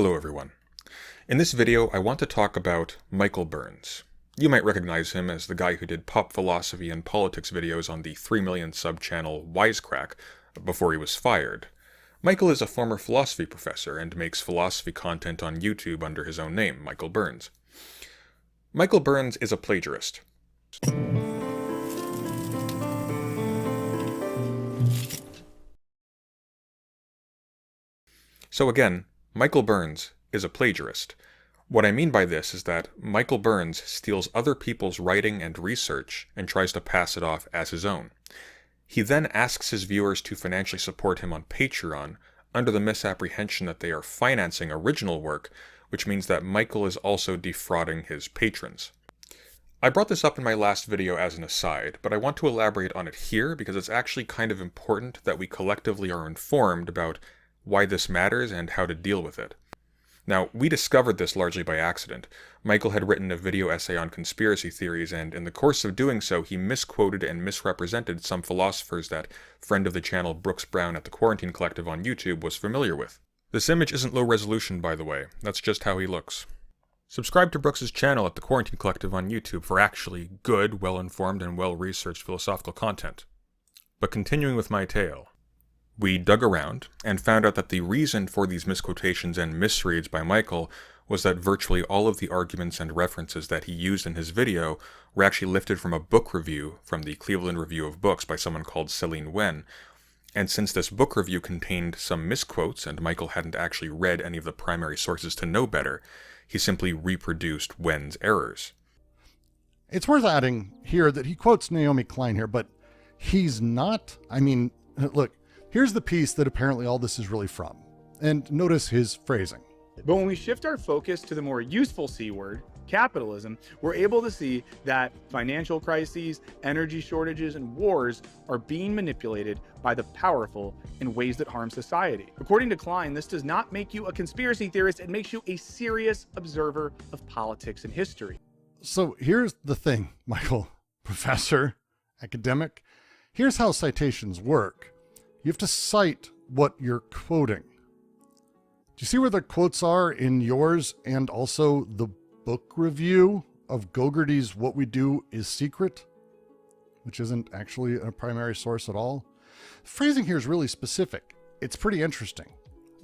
Hello everyone. In this video, I want to talk about Michael Burns. You might recognize him as the guy who did pop philosophy and politics videos on the 3 million sub channel Wisecrack before he was fired. Michael is a former philosophy professor and makes philosophy content on YouTube under his own name, Michael Burns. Michael Burns is a plagiarist. So again, Michael Burns is a plagiarist. What I mean by this is that Michael Burns steals other people's writing and research and tries to pass it off as his own. He then asks his viewers to financially support him on Patreon under the misapprehension that they are financing original work, which means that Michael is also defrauding his patrons. I brought this up in my last video as an aside, but I want to elaborate on it here because it's actually kind of important that we collectively are informed about why this matters and how to deal with it. Now, we discovered this largely by accident. Michael had written a video essay on conspiracy theories, and in the course of doing so, he misquoted and misrepresented some philosophers that friend of the channel Brooks Brown at the Quarantine Collective on YouTube was familiar with. This image isn't low resolution, by the way. That's just how he looks. Subscribe to Brooks' channel at the Quarantine Collective on YouTube for actually good, well-informed, and well-researched philosophical content. But continuing with my tale. We dug around and found out that the reason for these misquotations and misreads by Michael was that virtually all of the arguments and references that he used in his video were actually lifted from a book review from the Cleveland Review of Books by someone called Celine Wen. And since this book review contained some misquotes and Michael hadn't actually read any of the primary sources to know better, he simply reproduced Wen's errors. It's worth adding here that he quotes Naomi Klein here, but he's not, look, here's the piece that apparently all this is really from. And notice his phrasing. But when we shift our focus to the more useful C word, capitalism, we're able to see that financial crises, energy shortages, and wars are being manipulated by the powerful in ways that harm society. According to Klein, this does not make you a conspiracy theorist, it makes you a serious observer of politics and history. So here's the thing, Michael, professor, academic. Here's how citations work. You have to cite what you're quoting. Do you see where the quotes are in yours and also the book review of Gogarty's What We Do Is Secret, which isn't actually a primary source at all? Phrasing here is really specific. It's pretty interesting.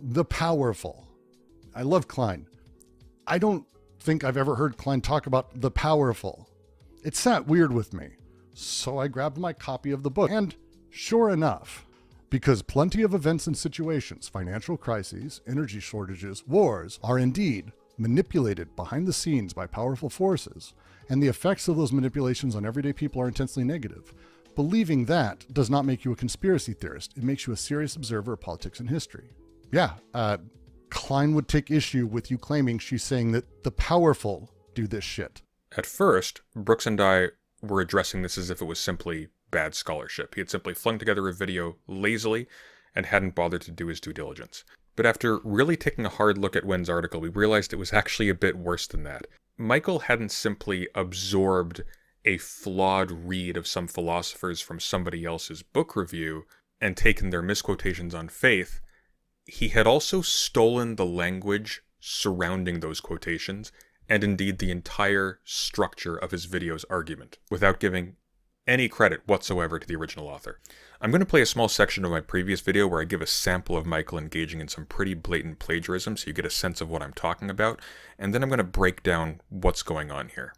The powerful. I love Klein. I don't think I've ever heard Klein talk about the powerful. It sat weird with me. So I grabbed my copy of the book and sure enough, because plenty of events and situations, financial crises, energy shortages, wars, are indeed manipulated behind the scenes by powerful forces, and the effects of those manipulations on everyday people are intensely negative. Believing that does not make you a conspiracy theorist. It makes you a serious observer of politics and history. Yeah, Klein would take issue with you claiming she's saying that the powerful do this shit. At first, Brooks and I were addressing this as if it was simply bad scholarship. He had simply flung together a video lazily and hadn't bothered to do his due diligence. But after really taking a hard look at Wen's article, we realized it was actually a bit worse than that. Michael hadn't simply absorbed a flawed read of some philosophers from somebody else's book review and taken their misquotations on faith. He had also stolen the language surrounding those quotations and indeed the entire structure of his video's argument without giving any credit whatsoever to the original author. I'm going to play a small section of my previous video where I give a sample of Michael engaging in some pretty blatant plagiarism so you get a sense of what I'm talking about, and then I'm going to break down what's going on here.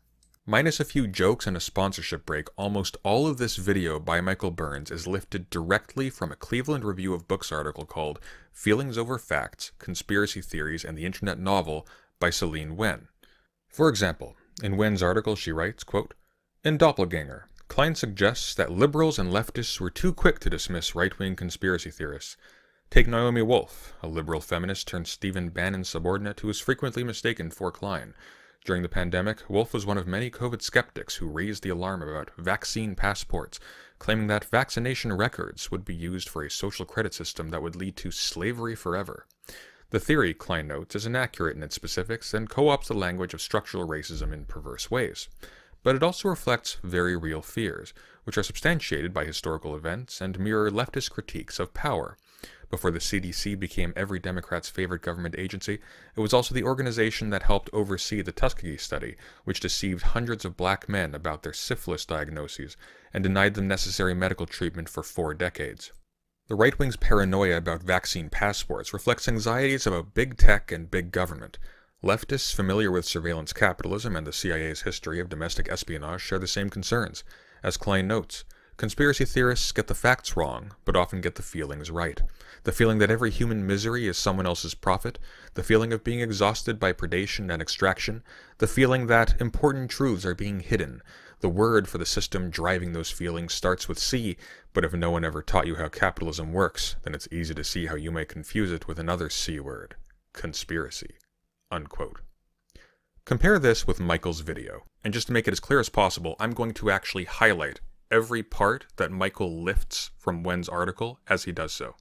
Minus a few jokes and a sponsorship break, almost all of this video by Michael Burns is lifted directly from a Cleveland Review of Books article called Feelings Over Facts, Conspiracy Theories, and the Internet Novel by Celine Wen. For example, in Wen's article she writes, quote, "In Doppelganger, Klein suggests that liberals and leftists were too quick to dismiss right-wing conspiracy theorists. Take Naomi Wolf, a liberal feminist turned Stephen Bannon subordinate who was frequently mistaken for Klein. During the pandemic, Wolf was one of many COVID skeptics who raised the alarm about vaccine passports, claiming that vaccination records would be used for a social credit system that would lead to slavery forever. The theory, Klein notes, is inaccurate in its specifics and co-opts the language of structural racism in perverse ways. But it also reflects very real fears, which are substantiated by historical events and mirror leftist critiques of power. Before the CDC became every Democrat's favorite government agency, it was also the organization that helped oversee the Tuskegee study, which deceived hundreds of black men about their syphilis diagnoses and denied them necessary medical treatment for 4 decades. The right wing's paranoia about vaccine passports reflects anxieties about big tech and big government. Leftists familiar with surveillance capitalism and the CIA's history of domestic espionage share the same concerns. As Klein notes, conspiracy theorists get the facts wrong, but often get the feelings right. The feeling that every human misery is someone else's profit, the feeling of being exhausted by predation and extraction, the feeling that important truths are being hidden. The word for the system driving those feelings starts with C, but if no one ever taught you how capitalism works, then it's easy to see how you may confuse it with another C word: conspiracy. Unquote. Compare this with Michael's video, and just to make it as clear as possible, I'm going to actually highlight every part that Michael lifts from Wen's article as he does so.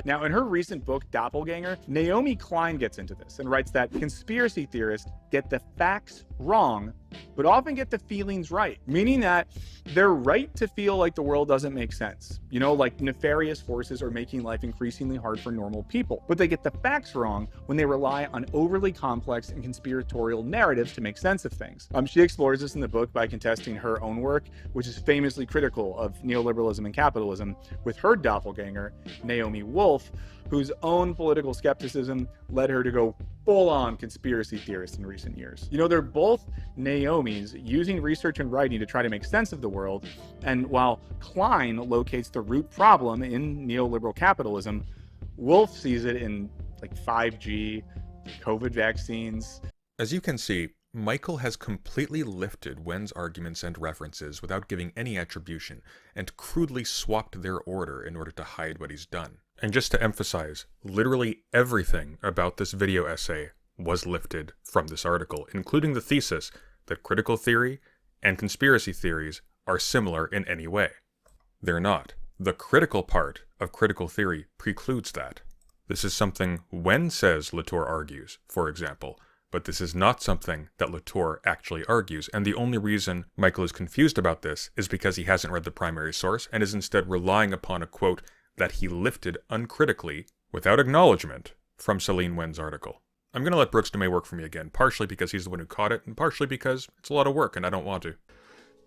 Now, in her recent book, Doppelganger, Naomi Klein gets into this and writes that conspiracy theorists get the facts wrong, but often get the feelings right, meaning that they're right to feel like the world doesn't make sense. You know, like nefarious forces are making life increasingly hard for normal people, but they get the facts wrong when they rely on overly complex and conspiratorial narratives to make sense of things. She explores this in the book by contesting her own work, which is famously critical of neoliberalism and capitalism, with her doppelganger, Naomi Wolf, whose own political skepticism led her to go full-on conspiracy theorist in recent years. You know, they're both Naomis using research and writing to try to make sense of the world, and while Klein locates the root problem in neoliberal capitalism, Wolf sees it in like 5G, COVID vaccines. As you can see, Michael has completely lifted Wen's arguments and references without giving any attribution, and crudely swapped their order in order to hide what he's done. And just to emphasize, literally everything about this video essay was lifted from this article, including the thesis that critical theory and conspiracy theories are similar in any way. They're not. The critical part of critical theory precludes that. This is something Wen says Latour argues, for example, but this is not something that Latour actually argues, and the only reason Michael is confused about this is because he hasn't read the primary source and is instead relying upon a quote that he lifted uncritically, without acknowledgement, from Celine Wen's article. I'm going to let Brooks Dumais work for me again, partially because he's the one who caught it, and partially because it's a lot of work and I don't want to.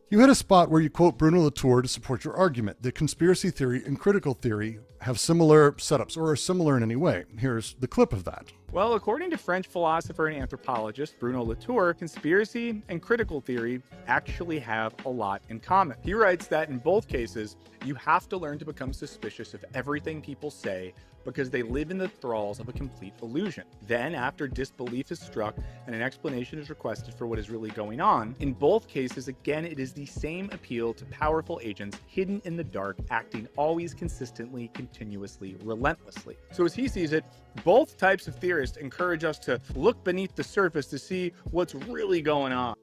You hit a spot where you quote Bruno Latour to support your argument that conspiracy theory and critical theory have similar setups or are similar in any way. Here's the clip of that. Well, according to French philosopher and anthropologist Bruno Latour, conspiracy and critical theory actually have a lot in common. He writes that in both cases, you have to learn to become suspicious of everything people say because they live in the thralls of a complete illusion. Then, after disbelief is struck and an explanation is requested for what is really going on, in both cases, again, it is the same appeal to powerful agents hidden in the dark, acting always consistently, continuously, relentlessly. So as he sees it, both types of theorists encourage us to look beneath the surface to see what's really going on.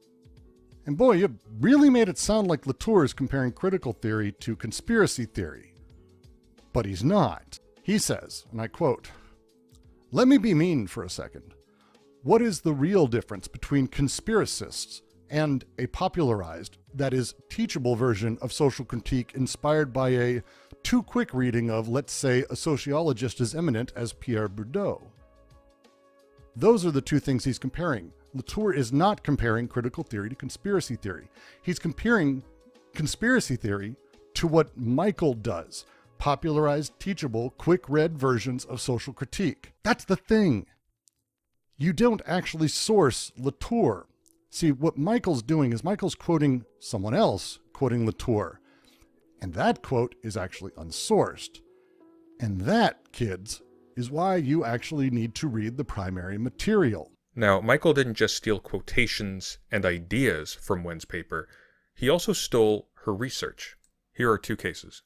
And boy, you really made it sound like Latour is comparing critical theory to conspiracy theory. But he's not. He says, and I quote, "Let me be mean for a second. What is the real difference between conspiracists and a popularized, that is, teachable version of social critique inspired by a too quick reading of, let's say, a sociologist as eminent as Pierre Bourdieu?" Those are the two things he's comparing. Latour is not comparing critical theory to conspiracy theory. He's comparing conspiracy theory to what Michael does. Popularized, teachable, quick-read versions of social critique. That's the thing. You don't actually source Latour. See, what Michael's doing is Michael's quoting someone else, quoting Latour. And that quote is actually unsourced. And that, kids, is why you actually need to read the primary material. Now, Michael didn't just steal quotations and ideas from Wen's paper, he also stole her research. Here are 2 cases.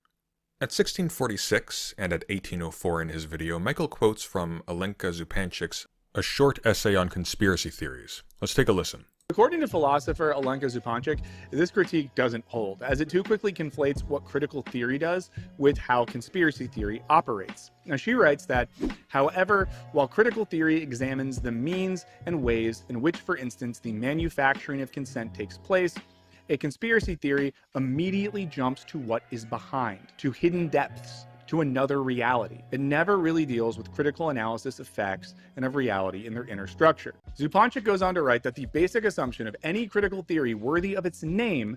At 1646 and at 1804 in his video, Michael quotes from Alenka Zupanchik's A Short Essay on Conspiracy Theories. Let's take a listen. According to philosopher Alenka Zupanchik, this critique doesn't hold, as it too quickly conflates what critical theory does with how conspiracy theory operates. Now, she writes that, however, while critical theory examines the means and ways in which, for instance, the manufacturing of consent takes place, a conspiracy theory immediately jumps to what is behind, to hidden depths, to another reality. It never really deals with critical analysis of facts and of reality in their inner structure. Zupančič goes on to write that the basic assumption of any critical theory worthy of its name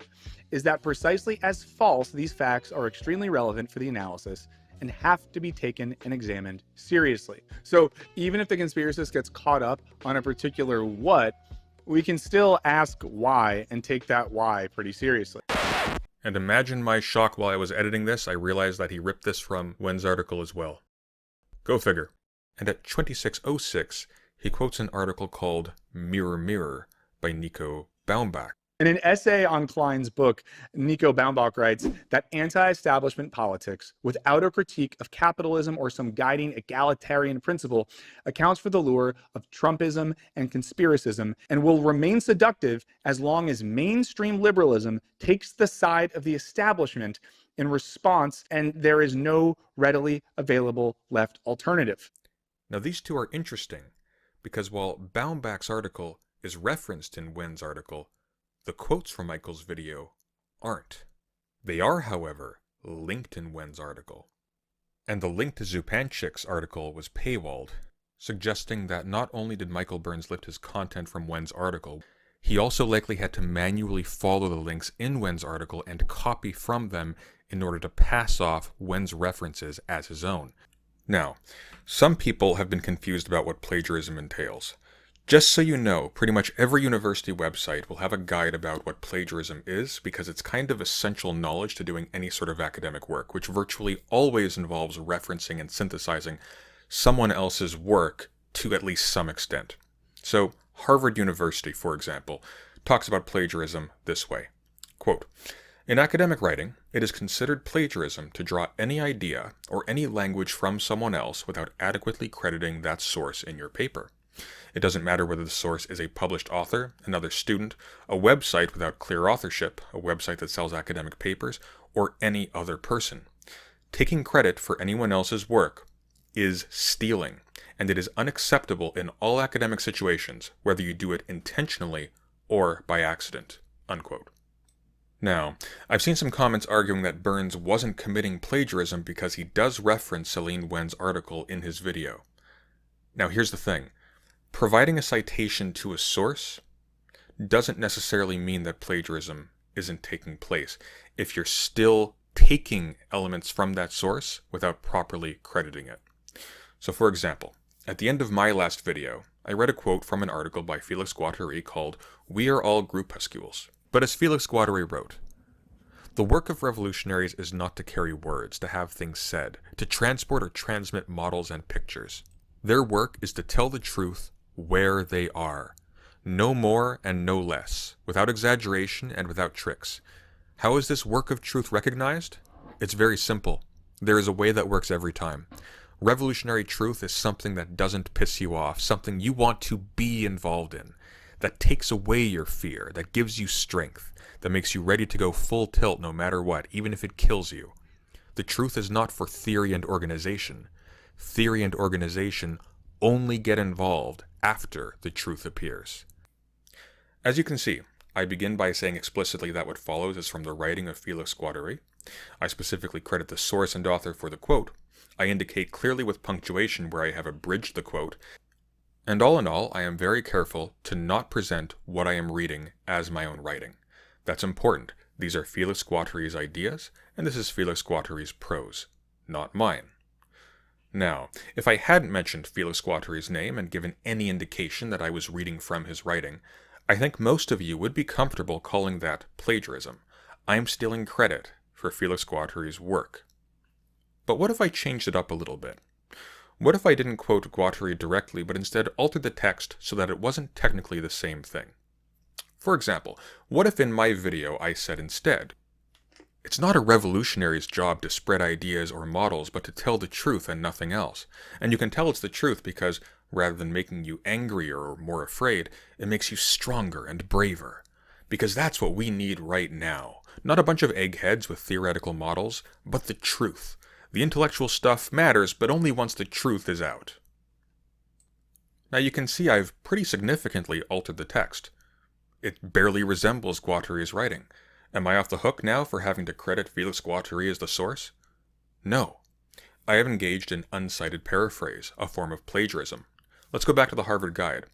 is that precisely as false, these facts are extremely relevant for the analysis and have to be taken and examined seriously. So even if the conspiracist gets caught up on a particular what, we can still ask why and take that why pretty seriously. And imagine my shock while I was editing this, I realized that he ripped this from Wen's article as well. Go figure. And at 2606, he quotes an article called Mirror Mirror by Nico Baumbach. In an essay on Klein's book, Nico Baumbach writes that anti-establishment politics, without a critique of capitalism or some guiding egalitarian principle, accounts for the lure of Trumpism and conspiracism and will remain seductive as long as mainstream liberalism takes the side of the establishment in response and there is no readily available left alternative. Now these two are interesting because while Baumbach's article is referenced in Wen's article, the quotes from Michael's video aren't. They are, however, linked in Wen's article. And the link to Zupančič's article was paywalled, suggesting that not only did Michael Burns lift his content from Wen's article, he also likely had to manually follow the links in Wen's article and copy from them in order to pass off Wen's references as his own. Now, some people have been confused about what plagiarism entails. Just so you know, pretty much every university website will have a guide about what plagiarism is because it's kind of essential knowledge to doing any sort of academic work, which virtually always involves referencing and synthesizing someone else's work to at least some extent. So, Harvard University, for example, talks about plagiarism this way. Quote, "In academic writing, it is considered plagiarism to draw any idea or any language from someone else without adequately crediting that source in your paper. It doesn't matter whether the source is a published author, another student, a website without clear authorship, a website that sells academic papers, or any other person. Taking credit for anyone else's work is stealing, and it is unacceptable in all academic situations, whether you do it intentionally or by accident." Unquote. Now, I've seen some comments arguing that Burns wasn't committing plagiarism because he does reference Celine Wen's article in his video. Now here's the thing. Providing a citation to a source doesn't necessarily mean that plagiarism isn't taking place if you're still taking elements from that source without properly crediting it. So for example, at the end of my last video, I read a quote from an article by Felix Guattari called "We Are All Groupuscules." But as Felix Guattari wrote, "The work of revolutionaries is not to carry words, to have things said, to transport or transmit models and pictures. Their work is to tell the truth where they are, no more and no less, without exaggeration and without tricks. How is this work of truth recognized? It's very simple. There is a way that works every time. Revolutionary truth is something that doesn't piss you off, something you want to be involved in, that takes away your fear, that gives you strength, that makes you ready to go full tilt no matter what, even if it kills you. The truth is not for theory and organization. Theory and organization only get involved after the truth appears." As you can see, I begin by saying explicitly that what follows is from the writing of Felix Guattari. I specifically credit the source and author for the quote. I indicate clearly with punctuation where I have abridged the quote. And all in all, I am very careful to not present what I am reading as my own writing. That's important. These are Felix Guattari's ideas, and this is Felix Guattari's prose, not mine. Now, if I hadn't mentioned Felix Guattari's name and given any indication that I was reading from his writing, I think most of you would be comfortable calling that plagiarism. I'm stealing credit for Felix Guattari's work. But what if I changed it up a little bit? What if I didn't quote Guattari directly, but instead altered the text so that it wasn't technically the same thing? For example, what if in my video I said instead, "It's not a revolutionary's job to spread ideas or models, but to tell the truth and nothing else. And you can tell it's the truth because, rather than making you angrier or more afraid, it makes you stronger and braver. Because that's what we need right now. Not a bunch of eggheads with theoretical models, but the truth. The intellectual stuff matters, but only once the truth is out." Now you can see I've pretty significantly altered the text. It barely resembles Guattari's writing. Am I off the hook now for having to credit Felix Guattari as the source? No. I have engaged in uncited paraphrase, a form of plagiarism. Let's go back to the Harvard Guide.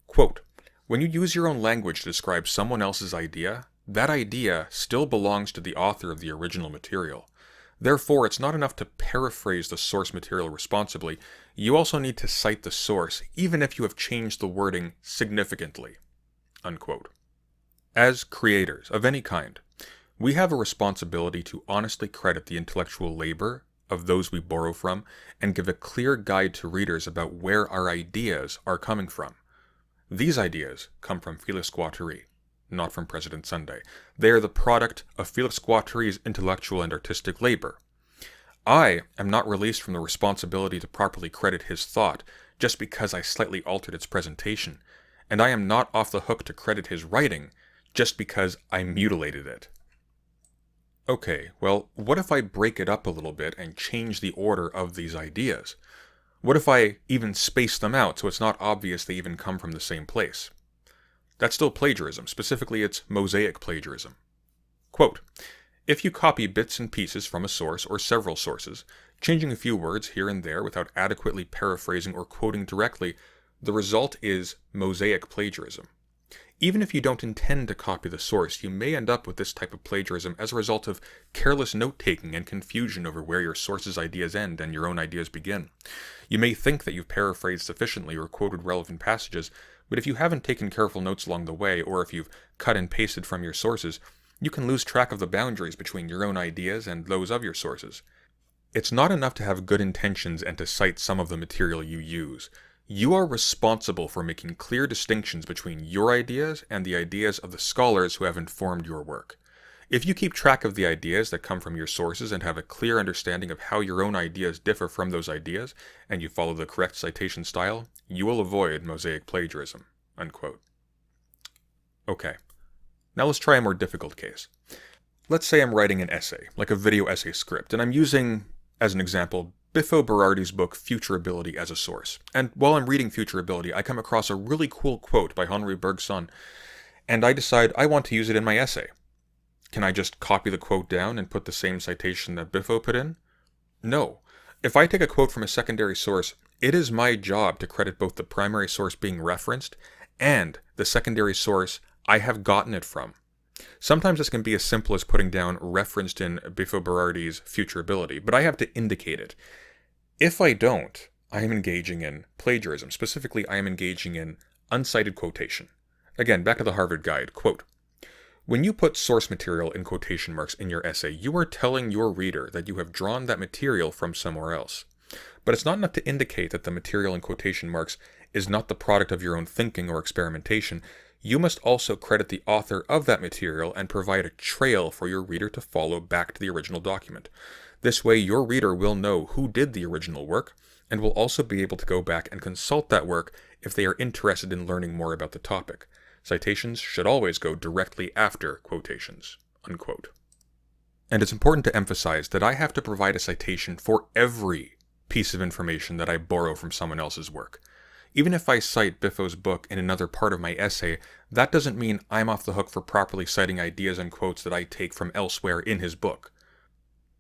Quote, when you use your own language to describe someone else's idea, that idea still belongs to the author of the original material. Therefore, it's not enough to paraphrase the source material responsibly. You also need to cite the source, even if you have changed the wording significantly. Unquote. As creators of any kind, we have a responsibility to honestly credit the intellectual labor of those we borrow from and give a clear guide to readers about where our ideas are coming from. These ideas come from Félix Guattari, not from President Sunday. They are the product of Félix Guattari's intellectual and artistic labor. I am not released from the responsibility to properly credit his thought just because I slightly altered its presentation, and I am not off the hook to credit his writing just because I mutilated it. Okay, well, what if I break it up a little bit and change the order of these ideas? What if I even space them out so it's not obvious they even come from the same place? That's still plagiarism. Specifically, it's mosaic plagiarism. Quote, if you copy bits and pieces from a source or several sources, changing a few words here and there without adequately paraphrasing or quoting directly, the result is mosaic plagiarism. Even if you don't intend to copy the source, you may end up with this type of plagiarism as a result of careless note-taking and confusion over where your source's ideas end and your own ideas begin. You may think that you've paraphrased sufficiently or quoted relevant passages, but if you haven't taken careful notes along the way, or if you've cut and pasted from your sources, you can lose track of the boundaries between your own ideas and those of your sources. It's not enough to have good intentions and to cite some of the material you use. You are responsible for making clear distinctions between your ideas and the ideas of the scholars who have informed your work. If you keep track of the ideas that come from your sources and have a clear understanding of how your own ideas differ from those ideas, and you follow the correct citation style, you will avoid mosaic plagiarism. Unquote. Okay, now let's try a more difficult case. Let's say I'm writing an essay, like a video essay script, and I'm using, as an example, Biffo Berardi's book Futurability as a source. And while I'm reading Futurability, I come across a really cool quote by Henri Bergson, and I decide I want to use it in my essay. Can I just copy the quote down and put the same citation that Biffo put in? No. If I take a quote from a secondary source, it is my job to credit both the primary source being referenced and the secondary source I have gotten it from. Sometimes this can be as simple as putting down referenced in Biffo Berardi's Futurability, but I have to indicate it. If I don't, I am engaging in plagiarism. Specifically, I am engaging in uncited quotation. Again, back to the Harvard Guide. Quote, when you put source material in quotation marks in your essay, you are telling your reader that you have drawn that material from somewhere else. But it's not enough to indicate that the material in quotation marks is not the product of your own thinking or experimentation. You must also credit the author of that material and provide a trail for your reader to follow back to the original document. This way, your reader will know who did the original work and will also be able to go back and consult that work if they are interested in learning more about the topic. Citations should always go directly after quotations. Unquote. And it's important to emphasize that I have to provide a citation for every piece of information that I borrow from someone else's work. Even if I cite Biffo's book in another part of my essay, that doesn't mean I'm off the hook for properly citing ideas and quotes that I take from elsewhere in his book.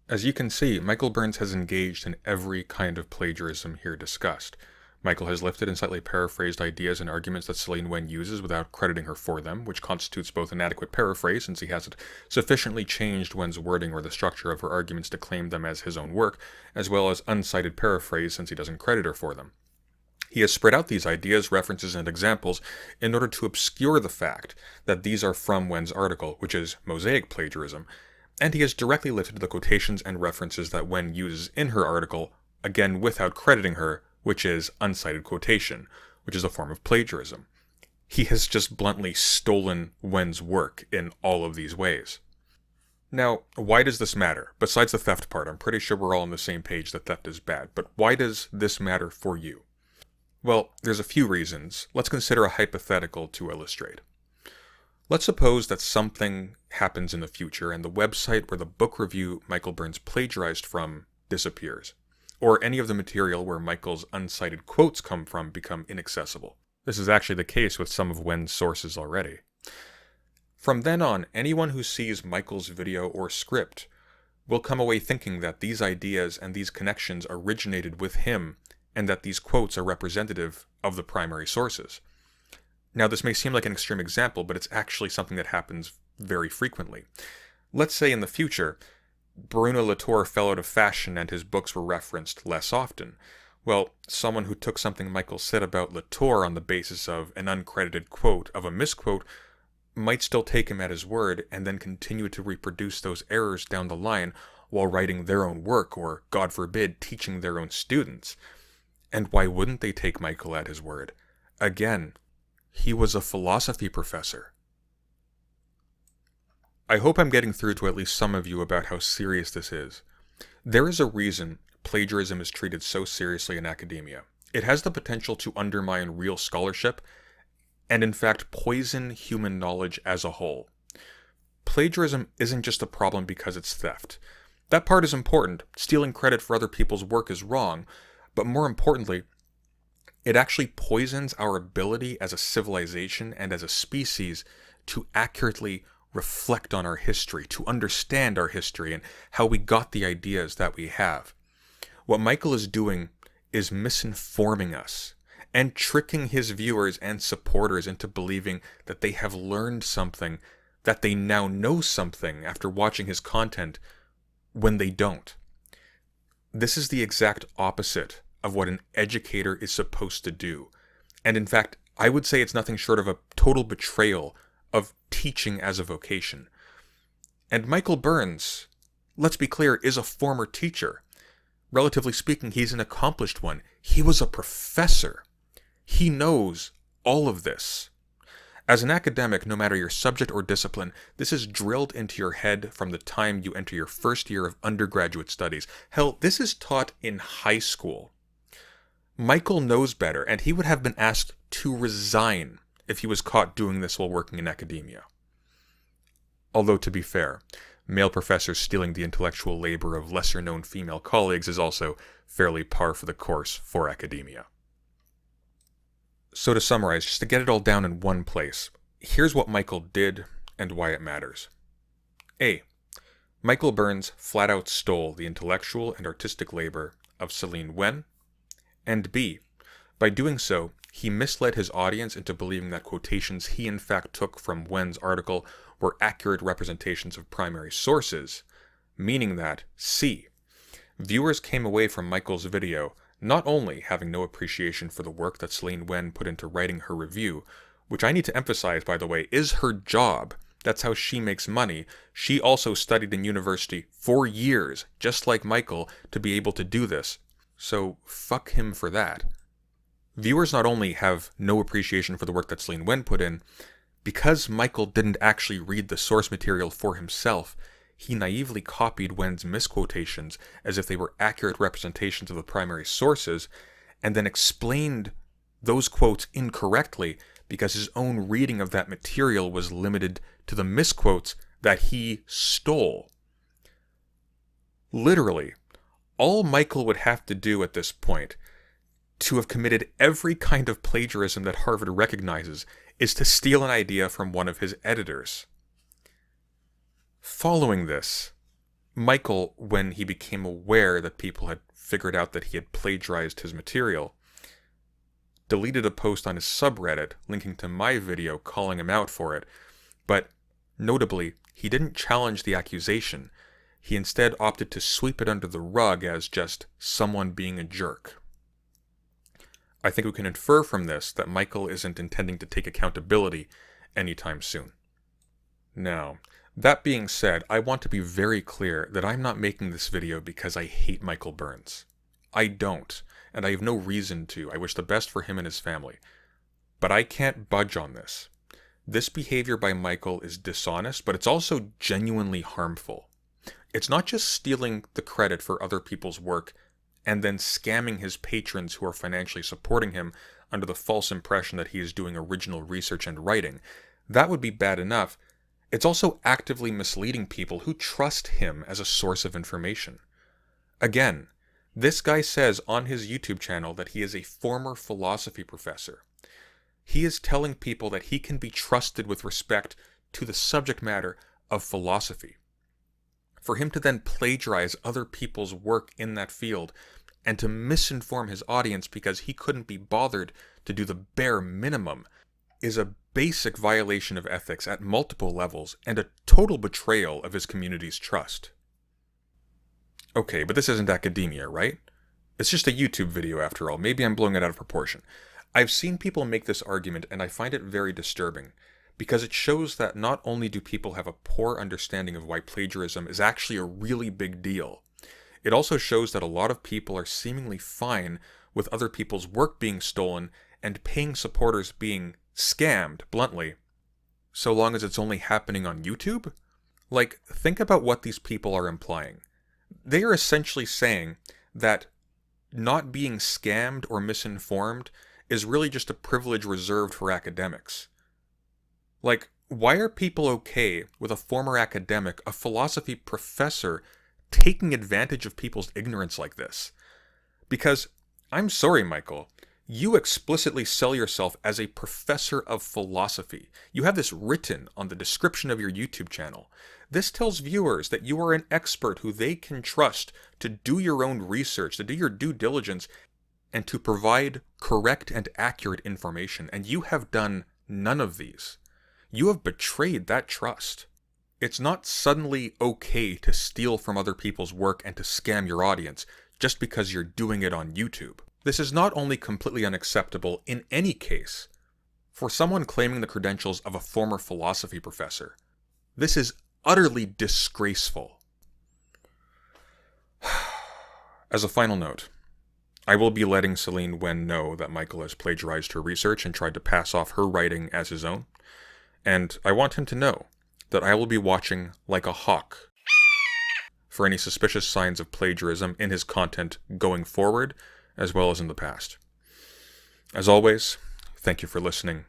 As you can see, Michael Burns has engaged in every kind of plagiarism here discussed. Michael has lifted and slightly paraphrased ideas and arguments that Celine Wen uses without crediting her for them, which constitutes both an adequate paraphrase since he hasn't sufficiently changed Wen's wording or the structure of her arguments to claim them as his own work, as well as uncited paraphrase since he doesn't credit her for them. He has spread out these ideas, references, and examples in order to obscure the fact that these are from Wen's article, which is mosaic plagiarism, and he has directly lifted the quotations and references that Wen uses in her article, again without crediting her, which is uncited quotation, which is a form of plagiarism. He has just bluntly stolen Wen's work in all of these ways. Now, why does this matter? Besides the theft part, I'm pretty sure we're all on the same page that theft is bad, but why does this matter for you? Well, there's a few reasons. Let's consider a hypothetical to illustrate. Let's suppose that something happens in the future and the website where the book review Michael Burns plagiarized from disappears, or any of the material where Michael's uncited quotes come from become inaccessible. This is actually the case with some of Wen's sources already. From then on, anyone who sees Michael's video or script will come away thinking that these ideas and these connections originated with him, and that these quotes are representative of the primary sources. Now, this may seem like an extreme example, but it's actually something that happens very frequently. Let's say in the future, Bruno Latour fell out of fashion and his books were referenced less often. Well, someone who took something Michael said about Latour on the basis of an uncredited quote of a misquote might still take him at his word and then continue to reproduce those errors down the line while writing their own work or, God forbid, teaching their own students. And why wouldn't they take Michael at his word? Again, he was a philosophy professor. I hope I'm getting through to at least some of you about how serious this is. There is a reason plagiarism is treated so seriously in academia. It has the potential to undermine real scholarship and in fact poison human knowledge as a whole. Plagiarism isn't just a problem because it's theft. That part is important. Stealing credit for other people's work is wrong, but more importantly, it actually poisons our ability as a civilization and as a species to accurately reflect on our history, to understand our history and how we got the ideas that we have. What Michael is doing is misinforming us and tricking his viewers and supporters into believing that they have learned something, that they now know something after watching his content when they don't. This is the exact opposite of what an educator is supposed to do. And in fact, I would say it's nothing short of a total betrayal of teaching as a vocation. And Michael Burns, let's be clear, is a former teacher. Relatively speaking, he's an accomplished one. He was a professor. He knows all of this. As an academic, no matter your subject or discipline, this is drilled into your head from the time you enter your first year of undergraduate studies. Hell, this is taught in high school. Michael knows better, and he would have been asked to resign if he was caught doing this while working in academia. Although, to be fair, male professors stealing the intellectual labor of lesser-known female colleagues is also fairly par for the course for academia. So to summarize, just to get it all down in one place, here's what Michael did and why it matters. A. Michael Burns flat out stole the intellectual and artistic labor of Celine Wen. And B. By doing so, he misled his audience into believing that quotations he in fact took from Wen's article were accurate representations of primary sources, meaning that C. Viewers came away from Michael's video not only having no appreciation for the work that Celine Wen put into writing her review, which I need to emphasize, by the way, is her job. That's how she makes money. She also studied in university for years, just like Michael, to be able to do this. So fuck him for that. Viewers not only have no appreciation for the work that Celine Wen put in, because Michael didn't actually read the source material for himself, he naively copied Wen's misquotations as if they were accurate representations of the primary sources, and then explained those quotes incorrectly because his own reading of that material was limited to the misquotes that he stole. Literally, all Michael would have to do at this point to have committed every kind of plagiarism that Harvard recognizes is to steal an idea from one of his editors. Following this, Michael, when he became aware that people had figured out that he had plagiarized his material, deleted a post on his subreddit linking to my video calling him out for it, but notably, he didn't challenge the accusation. He instead opted to sweep it under the rug as just someone being a jerk. I think we can infer from this that Michael isn't intending to take accountability anytime soon. Now, that being said, I want to be very clear that I'm not making this video because I hate Michael Burns. I don't, and I have no reason to. I wish the best for him and his family. But I can't budge on this. This behavior by Michael is dishonest, but it's also genuinely harmful. It's not just stealing the credit for other people's work and then scamming his patrons who are financially supporting him under the false impression that he is doing original research and writing. That would be bad enough. It's also actively misleading people who trust him as a source of information. Again, this guy says on his YouTube channel that he is a former philosophy professor. He is telling people that he can be trusted with respect to the subject matter of philosophy. For him to then plagiarize other people's work in that field and to misinform his audience because he couldn't be bothered to do the bare minimum is a basic violation of ethics at multiple levels and a total betrayal of his community's trust. Okay, but this isn't academia, right? It's just a YouTube video after all. Maybe I'm blowing it out of proportion. I've seen people make this argument and I find it very disturbing because it shows that not only do people have a poor understanding of why plagiarism is actually a really big deal, it also shows that a lot of people are seemingly fine with other people's work being stolen and paying supporters being scammed, bluntly, so long as it's only happening on YouTube? Like, think about what these people are implying. They are essentially saying that not being scammed or misinformed is really just a privilege reserved for academics. Like, why are people okay with a former academic, a philosophy professor, taking advantage of people's ignorance like this? Because, I'm sorry, Michael, you explicitly sell yourself as a professor of philosophy. You have this written on the description of your YouTube channel. This tells viewers that you are an expert who they can trust to do your own research, to do your due diligence, and to provide correct and accurate information. And you have done none of these. You have betrayed that trust. It's not suddenly okay to steal from other people's work and to scam your audience just because you're doing it on YouTube. This is not only completely unacceptable in any case, for someone claiming the credentials of a former philosophy professor, this is utterly disgraceful. As a final note, I will be letting Celine Wen know that Michael has plagiarized her research and tried to pass off her writing as his own, and I want him to know that I will be watching like a hawk for any suspicious signs of plagiarism in his content going forward, as well as in the past. As always, thank you for listening,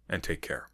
and take care.